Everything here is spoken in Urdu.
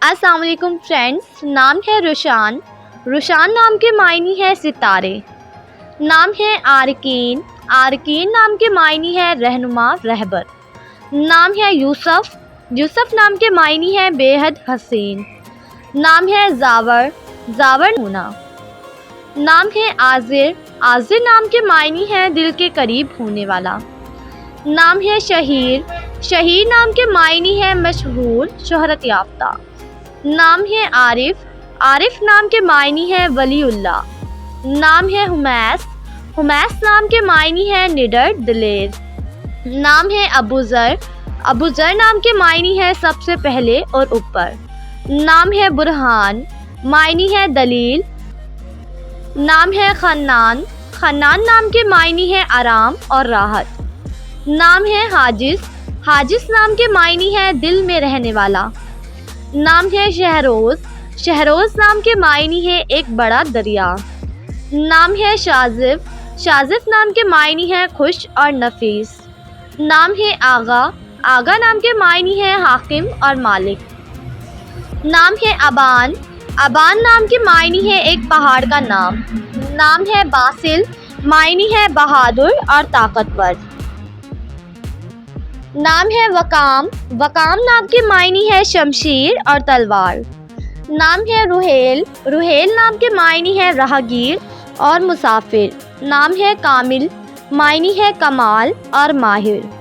السلام علیکم فرینڈس، نام ہے روشان۔ روشان نام کے معنی ہے ستارے۔ نام ہے آرکین۔ آرکین نام کے معنی ہے رہنما، رہبر۔ نام ہے یوسف۔ یوسف نام کے معنی ہے بے حد حسین۔ نام ہے زاور۔ زاور ہونا۔ نام ہے آذر۔ آذر نام کے معنی ہے دل کے قریب ہونے والا۔ نام ہے شہیر۔ شہیر نام کے معنی ہے مشہور، شہرت یافتہ۔ نام ہے عارف۔ عارف نام کے معنی ہے ولی اللہ۔ نام ہے حمیس۔ حمیس نام کے معنی ہے نڈر، دلیر۔ نام ہے ابو ذر۔ ابو ذر نام کے معنی ہے سب سے پہلے اور اوپر۔ نام ہے برہان۔ معنی ہے دلیل۔ نام ہے خنان۔ خنان نام کے معنی ہے آرام اور راحت۔ نام ہے حاجس۔ حاجس نام کے معنی ہے دل میں رہنے والا۔ نام ہے شہروز۔ شہروز نام کے معنی ہے ایک بڑا دریا۔ نام ہے شازف۔ شازف نام کے معنی ہے خوش اور نفیس۔ نام ہے آغا۔ آغا نام کے معنی ہے حاکم اور مالک۔ نام ہے ابان۔ ابان نام کے معنی ہے ایک پہاڑ کا نام۔ نام ہے باسل۔ معنی ہے بہادر اور طاقتور۔ نام ہے وقام۔ وقام نام کے معنی ہے شمشیر اور تلوار۔ نام ہے رحیل۔ رحیل نام کے معنی ہے راہگیر اور مسافر۔ نام ہے کامل۔ معنی ہے کمال اور ماہر۔